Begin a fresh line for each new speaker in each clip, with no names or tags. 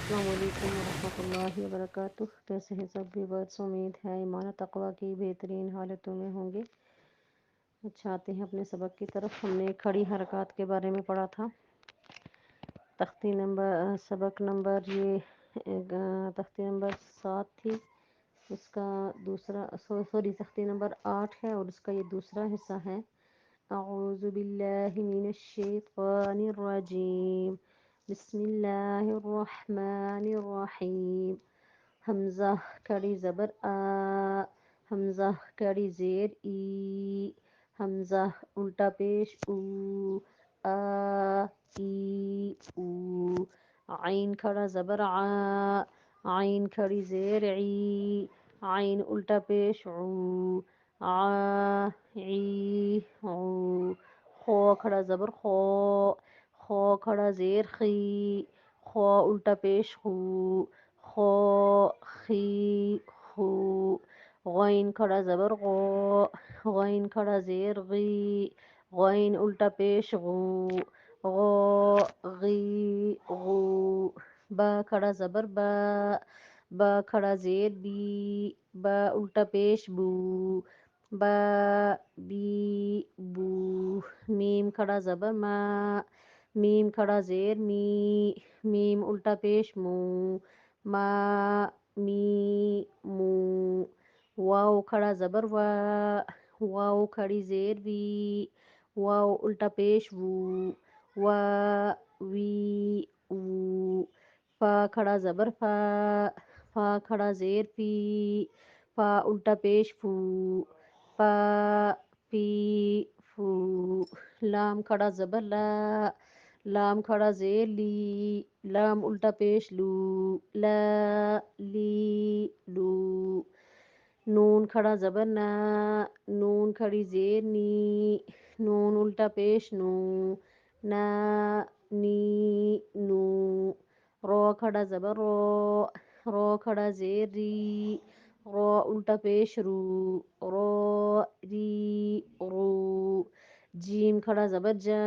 السلام علیکم ورحمۃ اللہ وبرکاتہ۔ کیسے ہیں سب ویورز؟ امید ہے ایمان و تقوی کی بہترین حالتوں میں ہوں گے۔ اچھا، آتے ہیں اپنے سبق کی طرف۔ ہم نے کھڑی حرکات کے بارے میں پڑھا تھا۔ سبق نمبر تختی نمبر 7 تھی، اس کا دوسرا تختی نمبر 8 ہے اور اس کا یہ دوسرا حصہ ہے۔ اعوذ باللہ من الشیطان الرجیم، بسم اللہ الرحمن الرحیم۔ حمزہ کھڑی زبر آ، حمزہ کھڑی زیر ای، حمزہ الٹا پیش او، آ ای او۔ عین کھڑا زبر آ، عین کھڑی زیر عی، عین الٹا پیش عو، آ عی عو۔ خو کھڑا زبر خو، خو کھڑا زیر خی، خو الٹا پیش خو، خو خی خو۔ غین کھڑا زبر غو، غین کھڑا زیر غی، غین الٹا پیش غو، غو غی غو۔ با کھڑا زبر با، با کھڑا زیر بی، با الٹا پیش بو، با بی بو۔ میم کھڑا زبر ما، میم کھڑا زیر می، میم الٹا پیش مو، ما می مو۔ واو کھڑا زبر وا، واو کھڑی زیر وی، واو الٹا پیش وو، وا وی وو۔ فا کھڑا زبر فا، فا کھڑا زیر فی، فا الٹا پیش فو، فا فی فو۔ لام کھڑا زبر لا، لام کھڑا زیر لی، لام الٹا پیش لو، لا لی لو۔ نون کھڑا زبر نا، نون کھڑی زیر نی، نون الٹا پیش نو، نا نی نو۔ رو کھڑا زبر رو، رو کھڑا زیر ری، رو الٹا پیش رو، رو ری رو۔ جیم کھڑا زبر جا،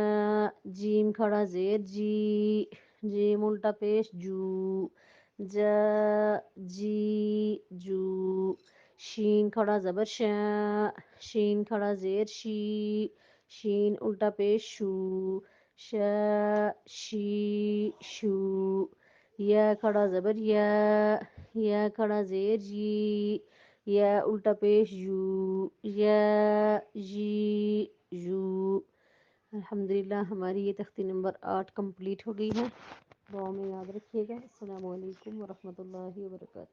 جیم کھڑا زیر جی، جیم الٹا پیش جو، جا جی جو۔ شین کھڑا زبر شاں، شین کھڑا زیر شی، شین الٹا پیش شو، شا شی شو۔ یا کھڑا زبر یا، یا کھڑا زیر جی، یا الٹا پیش یو، یا جی یو۔ الحمدللہ ہماری یہ تختی نمبر 8 کمپلیٹ ہو گئی ہے۔ دعا میں یاد رکھیے گا۔ السلام علیکم ورحمۃ اللہ وبرکاتہ۔